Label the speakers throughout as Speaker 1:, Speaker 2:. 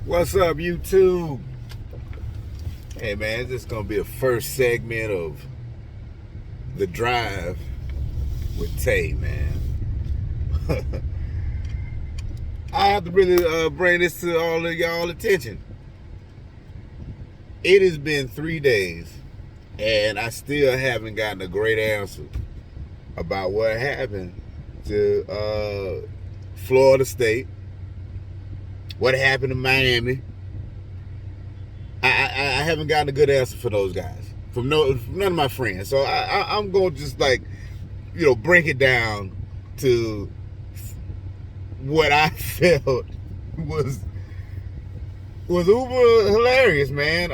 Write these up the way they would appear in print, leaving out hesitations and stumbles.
Speaker 1: What's up, YouTube? Hey, man, this is going to be a first segment of The Drive with Tay, man. I have to really bring this to all of y'all attention. It has been 3 days, and I still haven't gotten a great answer about what happened to Florida State, what happened to Miami. I haven't gotten a good answer for those guys from none of my friends. So I'm going to just break it down to what I felt was uber hilarious, man.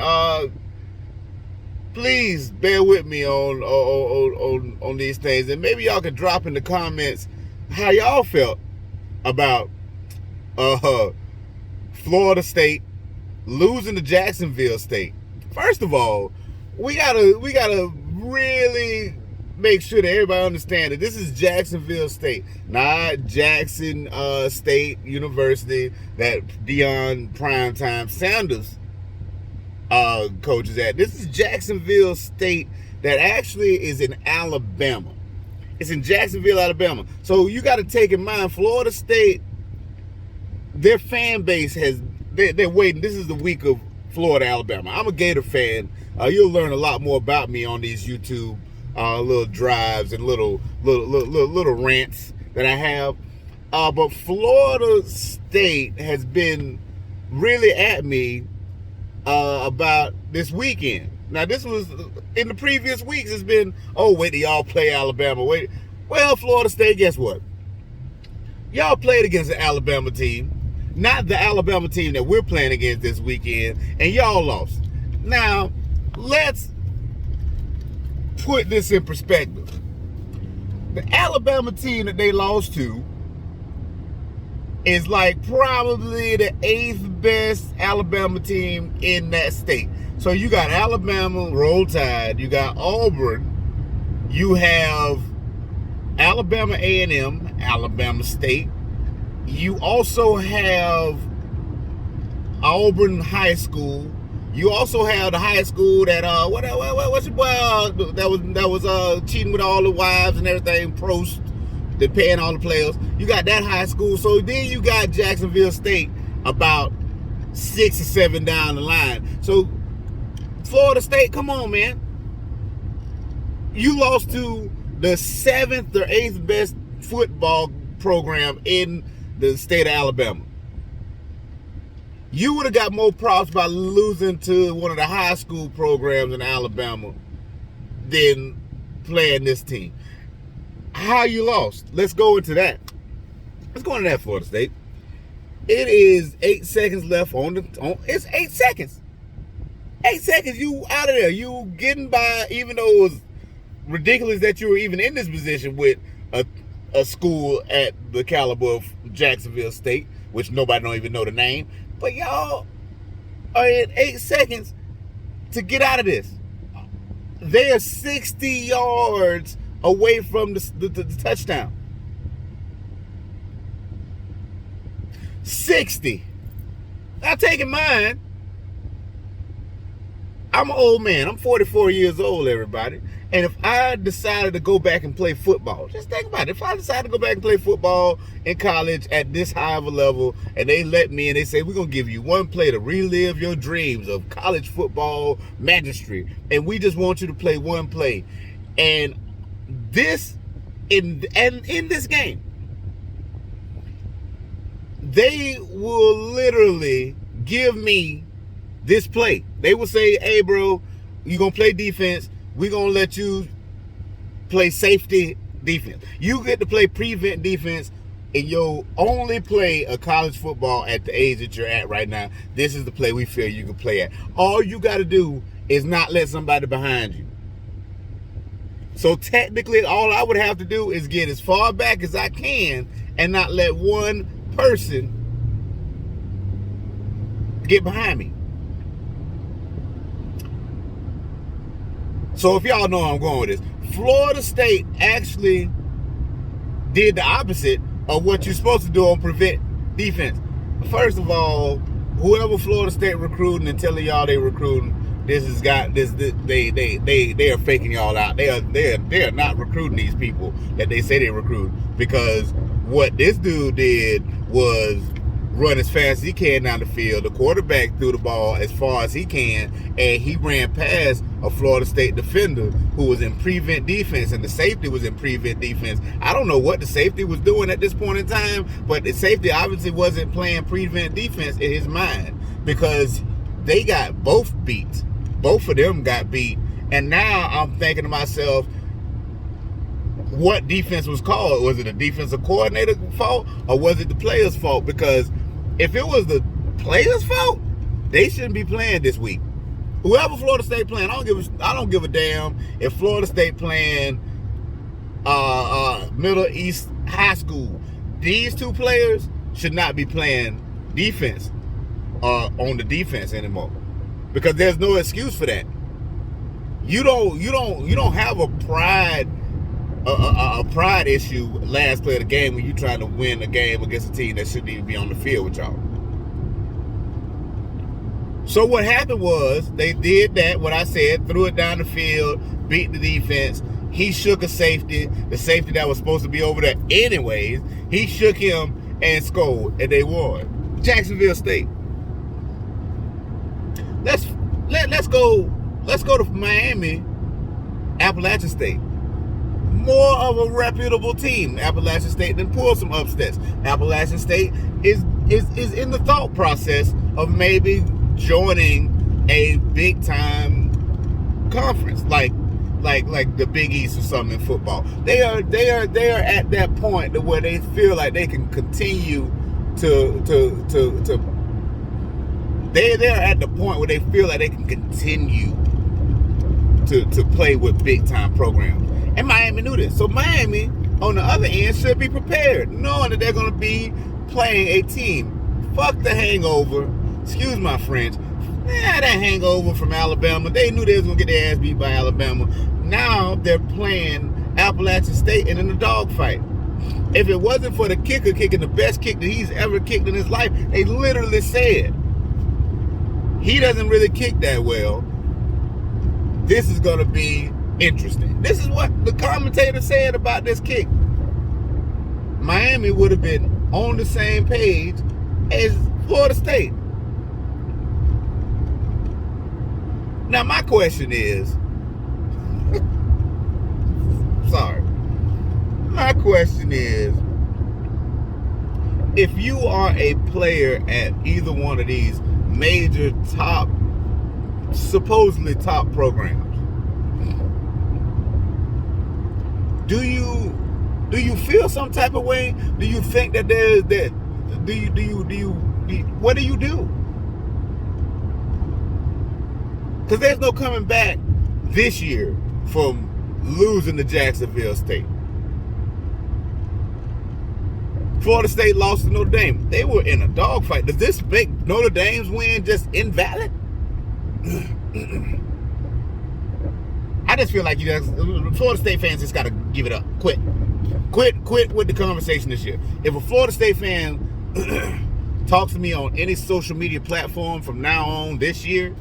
Speaker 1: Please bear with me on these things, and maybe y'all could drop in the comments how y'all felt about Florida State losing to Jacksonville State. First of all, we gotta really make sure that everybody understands that this is Jacksonville State, not Jackson State University that Deion Primetime Sanders coaches at. This is Jacksonville State that actually is in Alabama. It's in Jacksonville, Alabama. So you got to take in mind, Florida State, their fan base they're waiting. This is the week of Florida, Alabama. I'm a Gator fan. You'll learn a lot more about me on these YouTube little drives and little rants that I have. But Florida State has been really at me about this weekend. Now, this was in the previous weeks. It's been, oh, wait till y'all play Alabama. Wait. Well, Florida State, guess what? Y'all played against the Alabama team. Not the Alabama team that we're playing against this weekend, and y'all lost. Now, let's put this in perspective. The Alabama team that they lost to is like probably the 8th best Alabama team in that state. So you got Alabama, Roll Tide, you got Auburn, you have Alabama A&M, Alabama State. You also have Auburn High School. You also have the high school that what's your boy that was cheating with all the wives and everything, Prost, they're paying all the players. You got that high school. So then you got Jacksonville State about 6 or 7 down the line. So Florida State, come on, man. You lost to the 7th or 8th best football program in the state of Alabama. You would have got more props by losing to one of the high school programs in Alabama than playing this team. How you lost? Let's go into that. Let's go into that, Florida State. It is 8 seconds left it's 8 seconds. 8 seconds, you out of there. You getting by, even though it was ridiculous that you were even in this position with a school at the caliber of Jacksonville State, which nobody don't even know the name. But y'all are at 8 seconds to get out of this. They are 60 yards away from the touchdown. 60. Now, take in mind, I'm an old man. I'm 44 years old, everybody. And if I decided to go back and play football, just think about it. If I decided to go back and play football in college at this high of a level, and they let me and they say, we're going to give you one play to relive your dreams of college football mastery, and we just want you to play one play. And in this game, they will literally give me this play. They will say, hey, bro, you're going to play defense. We're going to let you play safety defense. You get to play prevent defense, and you'll only play a college football at the age that you're at right now. This is the play we feel you can play at. All you got to do is not let somebody behind you. So technically, all I would have to do is get as far back as I can and not let one person get behind me. So if y'all know where I'm going with this, Florida State actually did the opposite of what you're supposed to do on prevent defense. First of all, whoever Florida State recruiting and telling y'all they recruiting, they are faking y'all out. They are not recruiting these people that they say they recruit, because what this dude did was run as fast as he can down the field. The quarterback threw the ball as far as he can, and he ran past a Florida State defender who was in prevent defense, and the safety was in prevent defense. I don't know what the safety was doing at this point in time, but the safety obviously wasn't playing prevent defense in his mind, because they got both beat. Both of them got beat. And now I'm thinking to myself, what defense was called? Was it a defensive coordinator fault, or was it the players' fault? Because if it was the players' fault, they shouldn't be playing this week. Whoever Florida State playing, I don't give a damn if Florida State playing Middle East High School. These two players should not be playing defense on the defense anymore, because there's no excuse for that. You don't have a pride issue last play of the game when you're trying to win a game against a team that shouldn't even be on the field with y'all. So what happened was, they did that, what I said, threw it down the field, beat the defense. He shook a safety, the safety that was supposed to be over there anyways. He shook him and scored, and they won. Jacksonville State. Let's go to Miami, Appalachian State. More of a reputable team. Appalachian State then pull some upsets. Appalachian State is in the thought process of maybe joining a big time conference like the Big East or something in football. They are at that point where they feel like they can continue to they're at the point where they feel like they can continue to play with big time programs. And Miami knew this. So Miami, on the other end, should be prepared, knowing that they're going to be playing a team. Fuck the hangover. Excuse my French. That hangover from Alabama. They knew they was going to get their ass beat by Alabama. Now they're playing Appalachian State and in a dogfight. If it wasn't for the kicker kicking the best kick that he's ever kicked in his life, they literally said, he doesn't really kick that well. This is going to be interesting. This is what the commentator said about this kick. Miami would have been on the same page as Florida State. Now my question is, sorry. My question is, if you are a player at either one of these major supposedly top programs, do you feel some type of way? Do you think that there's that? What do you do? Because there's no coming back this year from losing to Jacksonville State. Florida State lost to Notre Dame. They were in a dogfight. Does this make Notre Dame's win just invalid? I just feel like Florida State fans just got to give it up. Quit with the conversation this year. If a Florida State fan talks to me on any social media platform from now on this year,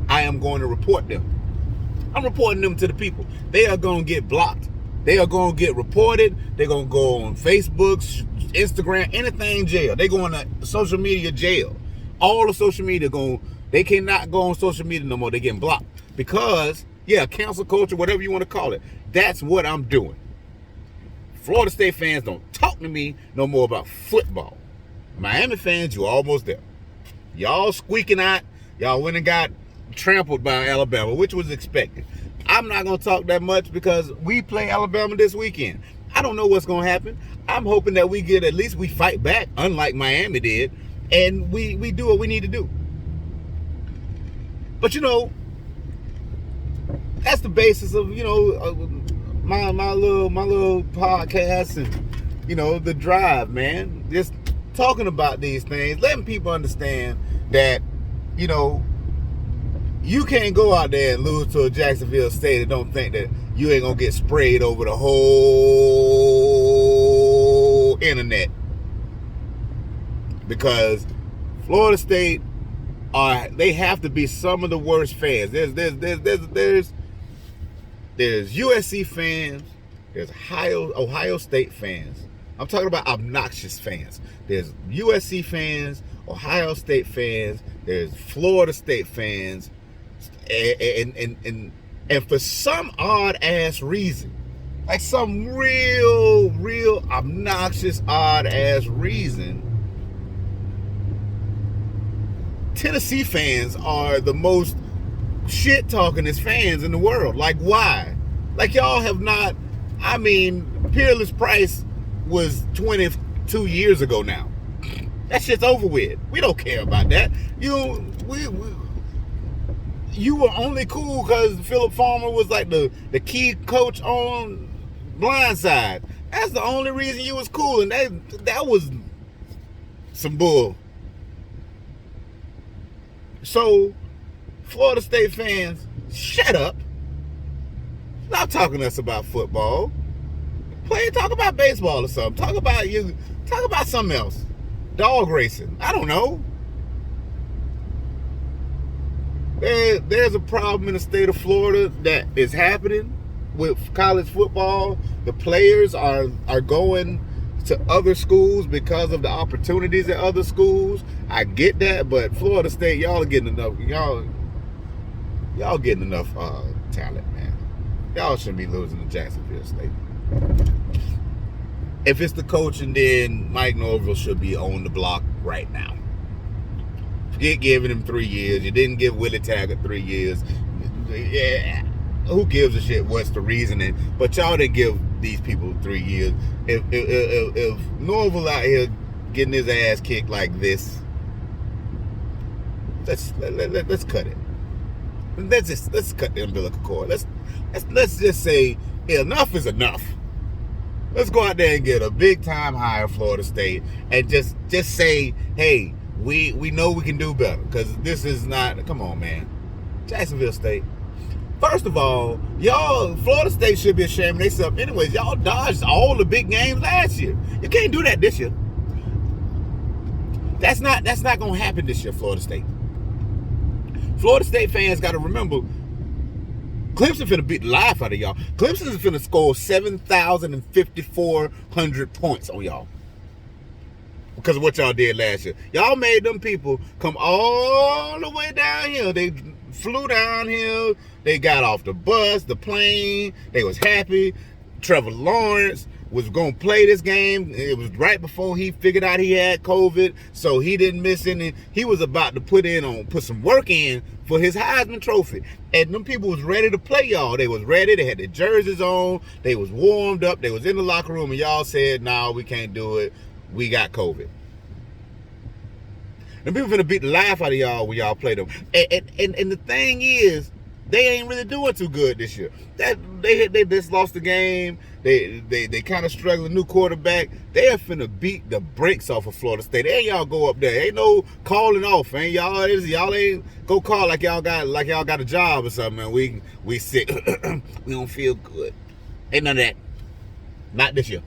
Speaker 1: I am going to report them. I'm reporting them to the people. They are going to get blocked. They are going to get reported. They're going to go on Facebook, Instagram, anything jail. They're going to social media jail. All the social media they cannot go on social media no more. They're getting blocked. Because, cancel culture, whatever you want to call it, that's what I'm doing. Florida State fans don't talk to me no more about football. Miami fans, you're almost there. Y'all squeaking out. Y'all went and got trampled by Alabama, which was expected. I'm not going to talk that much because we play Alabama this weekend. I don't know what's going to happen. I'm hoping that we fight back, unlike Miami did, and we do what we need to do. But that's the basis of my little podcast and the drive, man. Just talking about these things, letting people understand that you can't go out there and lose to a Jacksonville State and don't think that you ain't gonna get sprayed over the whole internet. Because Florida State they have to be some of the worst fans. There's USC fans, there's Ohio State fans. I'm talking about obnoxious fans. There's USC fans, Ohio State fans, there's Florida State fans, and for some odd ass reason, like some real obnoxious odd ass reason, Tennessee fans are the most shit talkingest fans in the world. Like, why? Like, y'all have not. I mean, Peerless Price was 22 years ago now. That shit's over with. We don't care about that. You were only cool because Philip Farmer was like the key coach on Blindside. That's the only reason you was cool, and that was some bull. So, Florida State fans, shut up. Stop talking to us about football. Talk about baseball or something. Talk about something else. Dog racing. I don't know. There's a problem in the state of Florida that is happening with college football. The players are going to other schools because of the opportunities at other schools. I get that, but Florida State, y'all are getting enough. Y'all getting enough talent, man. Y'all shouldn't be losing to Jacksonville State. If it's the coaching, then Mike Norvell should be on the block right now. Forget giving him 3 years. You didn't give Willie Taggart 3 years. Yeah, who gives a shit what's the reasoning? But y'all didn't give these people 3 years. If Norvell out here getting his ass kicked like this, let's cut it. Let's cut the umbilical cord. Let's just say enough is enough. Let's go out there and get a big time hire Florida State and just say, hey, we know we can do better, because this is not. Come on, man. Jacksonville State. First of all, y'all, Florida State should be ashamed of themselves. Anyways, y'all dodged all the big games last year. You can't do that this year. That's not gonna happen this year, Florida State. Florida State fans got to remember, Clemson finna beat the life out of y'all. Clemson is finna score 7,500 points on y'all because of what y'all did last year. Y'all made them people come all the way down here. They flew down here. They got off the bus, the plane. They was happy. Trevor Lawrence was going to play this game. It was right before he figured out he had COVID, so he didn't miss any. He was about to put some work in for his Heisman Trophy. And them people was ready to play y'all. They was ready. They had their jerseys on. They was warmed up. They was in the locker room, and y'all said, no, we can't do it. We got COVID. And people finna beat the life out of y'all when y'all play them. And the thing is, they ain't really doing too good this year. They just lost the game. They kind of struggling. New quarterback. They are finna beat the brakes off of Florida State. Ain't y'all go up there. Ain't no calling off. Ain't y'all. Y'all ain't go call like y'all got a job or something. Man, we sick. We don't feel good. Ain't none of that. Not this year.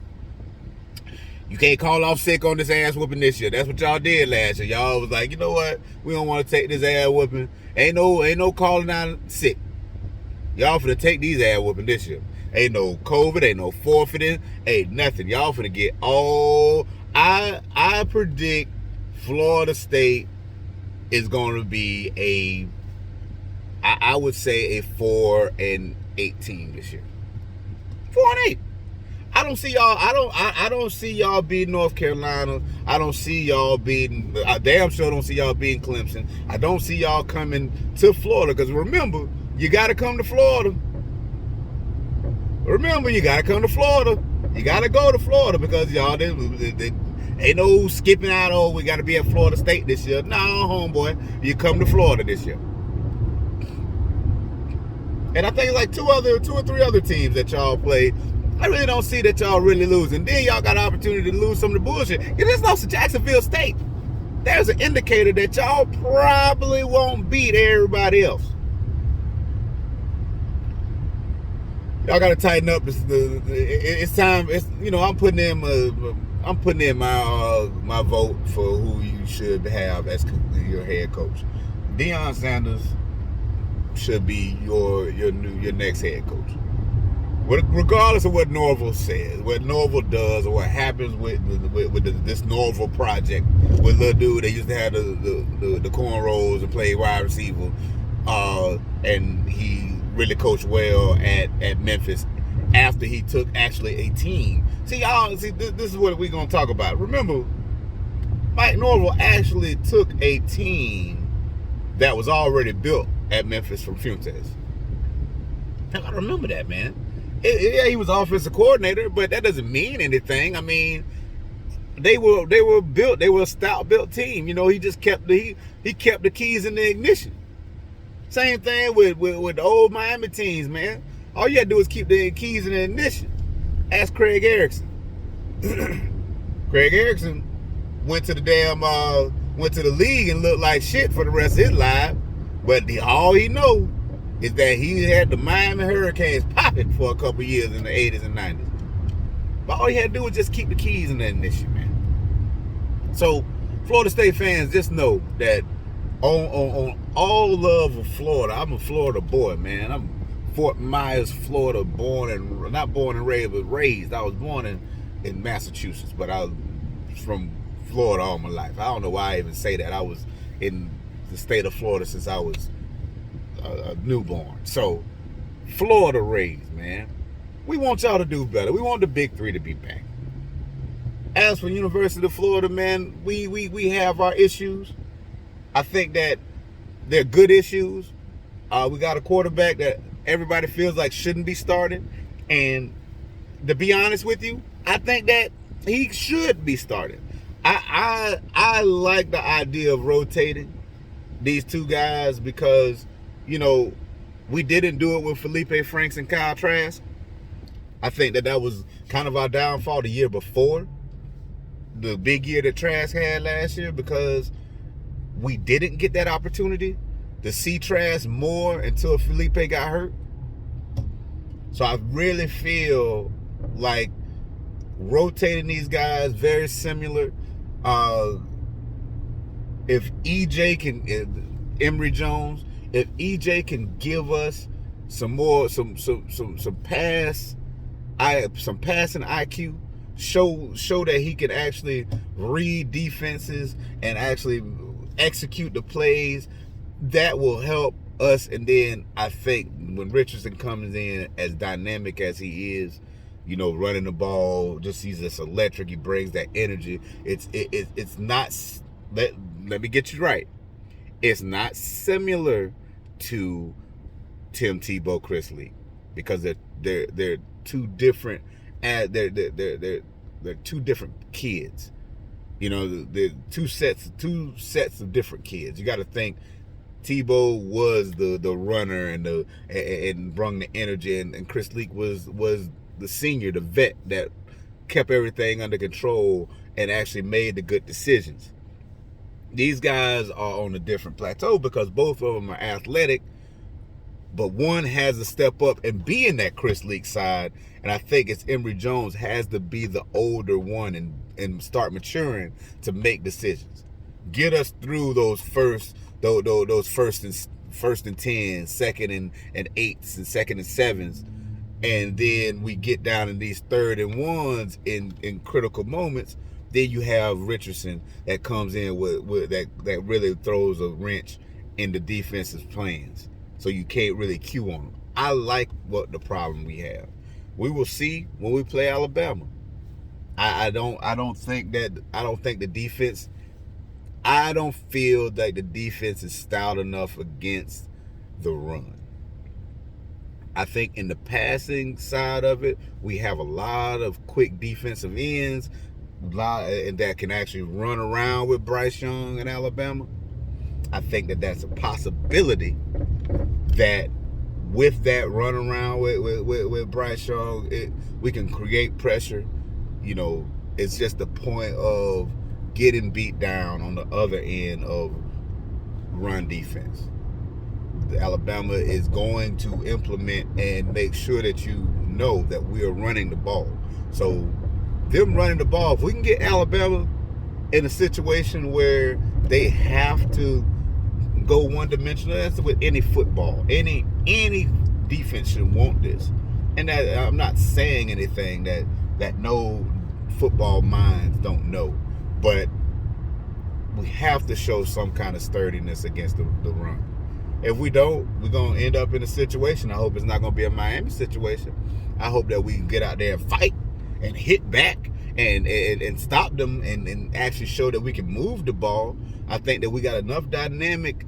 Speaker 1: You can't call off sick on this ass whooping this year. That's what y'all did last year. Y'all was like, you know what? We don't want to take this ass whooping. Ain't no calling out sick. Y'all finna take these ass whooping this year. Ain't no COVID, ain't no forfeiting, ain't nothing. Y'all finna get all. I predict Florida State is gonna be I would say a 4-8 team this year. 4-8. I don't see y'all. I don't see y'all beating North Carolina. I don't see y'all beating. I damn sure don't see y'all beating Clemson. I don't see y'all coming to Florida, because remember, you got to come to Florida. Remember, you got to come to Florida. You got to go to Florida, because y'all they ain't no skipping out. Oh, we got to be at Florida State this year. No, homeboy, you come to Florida this year. And I think it's like two or three other teams that y'all play. I really don't see that y'all really losing. Then y'all got an opportunity to lose some of the bullshit. You just lost to Jacksonville State. There's an indicator that y'all probably won't beat everybody else. Y'all got to tighten up. It's time. I'm putting in my vote for who you should have as your head coach. Deion Sanders should be your next head coach. Regardless of what Norvell says, what Norvell does, or what happens with this Norvell project with little dude that used to have the cornrows and play wide receiver, and he really coached well at Memphis after he took actually a team. See, this is what we're gonna talk about. Remember, Mike Norvell actually took a team that was already built at Memphis from Fuentes. I gotta remember that, man. Yeah, he was offensive coordinator, but that doesn't mean anything. I mean, they were built. They were a stout built team. You know, he just kept the keys in the ignition. Same thing with the old Miami teams, man. All you had to do is keep the keys in the ignition. Ask Craig Erickson. Craig Erickson went to the league and looked like shit for the rest of his life. But all he know is that he had the Miami Hurricanes popping for a couple years in the 80s and 90s. But all he had to do was just keep the keys in the ignition, man. So, Florida State fans, just know that on all love of Florida, I'm a Florida boy, man. I'm Fort Myers, Florida, not born and raised, but raised. I was born in Massachusetts, but I was from Florida all my life. I don't know why I even say that. I was in the state of Florida since I was a newborn. So, Florida raised, man. We want y'all to do better. We want the Big Three to be back. As for University of Florida, man, we have our issues. I think that they're good issues. We got a quarterback that everybody feels like shouldn't be starting. And to be honest with you, I think that he should be starting. I like the idea of rotating these two guys because, you know, we didn't do it with Felipe Franks and Kyle Trask. I think that was kind of our downfall the year before. The big year that Trask had last year, because we didn't get that opportunity to see Trask more until Felipe got hurt. So I really feel like rotating these guys very similar. If Emory Jones, if EJ can give us some passing IQ, show that he can actually read defenses and actually execute the plays, that will help us. And then I think when Richardson comes in as dynamic as he is, you know, running the ball, he's just electric. He brings that energy. It's not. Let me get you right. It's not similar to Tim Tebow, Chris Lee, because they're two different. They're two different kids. You know, they're two sets of different kids. You got to think Tebow was the runner and brought the energy, and Chris Leak was the senior, the vet that kept everything under control and actually made the good decisions. These guys are on a different plateau because both of them are athletic, but one has to step up and be in that Chris Leak side, and I think it's Emory Jones has to be the older one and start maturing to make decisions. Get us through those first and 10s, second and 8s, and second and 7s, and then we get down in these 3rd and 1s in critical moments. Then you have Richardson that comes in with that really throws a wrench in the defense's plans, so you can't really cue on them. I like what the problem we have. We will see when we play Alabama. I don't think the defense. I don't feel like the defense is stout enough against the run. I think in the passing side of it, we have a lot of quick defensive ends, and that can actually run around with Bryce Young in Alabama. I think that's a possibility that with that run around with Bryce Young, we can create pressure. You know, it's just the point of getting beat down on the other end of run defense. Alabama is going to implement and make sure that you know that we are running the ball. So them running the ball, if we can get Alabama in a situation where they have to go one dimensional. That's with any football. Any defense should want this. And that, I'm not saying anything that no football minds don't know, but we have to show some kind of sturdiness against the run. If we don't, we're going to end up in a situation. I hope it's not going to be a Miami situation. I hope that we can get out there and fight and hit back and stop them and actually show that we can move the ball. I think that we got enough dynamic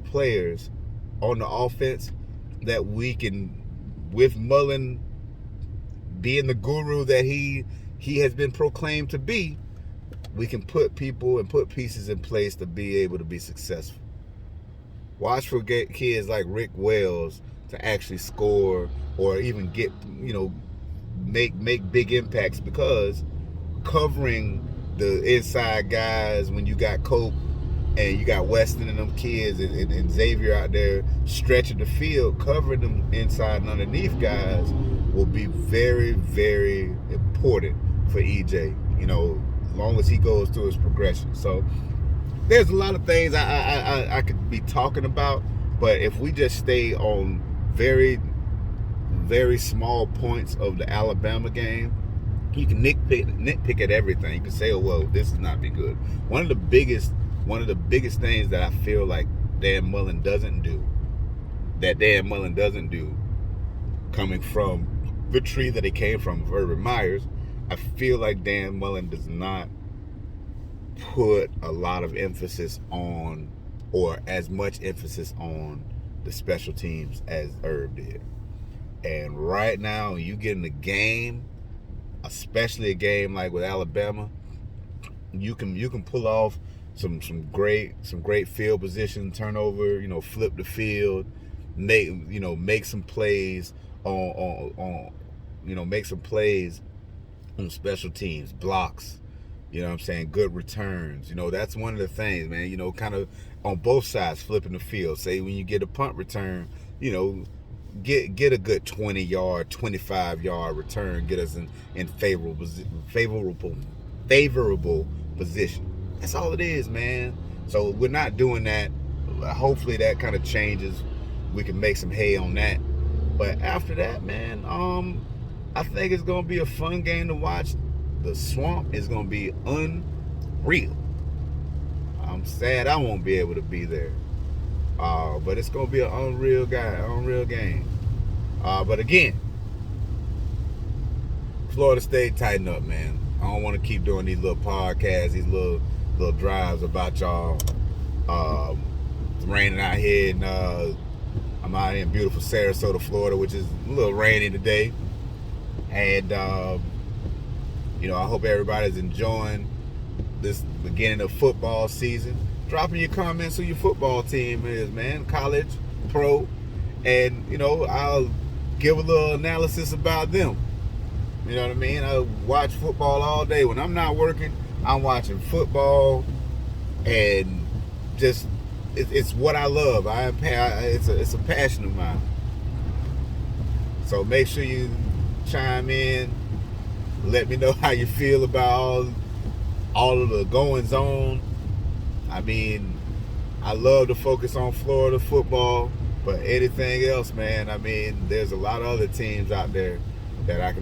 Speaker 1: players on the offense that we can, with Mullen being the guru that he has been proclaimed to be, we can put people and put pieces in place to be able to be successful. Watch for kids like Rick Wells to actually score or even get, make big impacts, because covering the inside guys when you got Cope and you got Weston and them kids and Xavier out there stretching the field, covering them inside and underneath guys will be very, very important for EJ, as long as he goes through his progression. So there's a lot of things I could be talking about, but if we just stay on very, very small points of the Alabama game, you can nitpick at everything. You can say, oh, well, this has not been good. One of the biggest things that I feel like Dan Mullen doesn't do, coming from the tree that it came from, Urban Myers, I feel like Dan Mullen does not put a lot of emphasis on, or as much emphasis on, the special teams as Herb did. And right now, you get in a game, especially a game like with Alabama, you can pull off some great field position turnover, flip the field, make some plays on special teams, blocks, good returns. That's one of the things, man, kind of on both sides, flipping the field. Say when you get a punt return, get a good 20-yard, 25-yard return, get us in favorable position. That's all it is, man. So we're not doing that. Hopefully that kind of changes. We can make some hay on that. But after that, man, I think it's going to be a fun game to watch. The Swamp is going to be unreal. I'm sad I won't be able to be there. But it's going to be an unreal game. But again, Florida State, tighten up, man. I don't want to keep doing these little podcasts, these little drives about y'all. It's raining out here, and I'm out here in beautiful Sarasota, Florida, which is a little rainy today. And I hope everybody's enjoying this beginning of football season. Dropping your comments who your football team is, man, college, pro, and I'll give a little analysis about them. You know what I mean? I watch football all day. When I'm not working, I'm watching football, and just it's what I love. It's a passion of mine. So make sure you chime in. Let me know how you feel about all of the goings on. I mean, I love to focus on Florida football, but anything else, man, I mean, there's a lot of other teams out there that I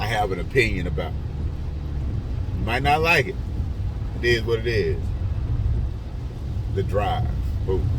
Speaker 1: have an opinion about. You might not like it. It is what it is. The Drive. Boom.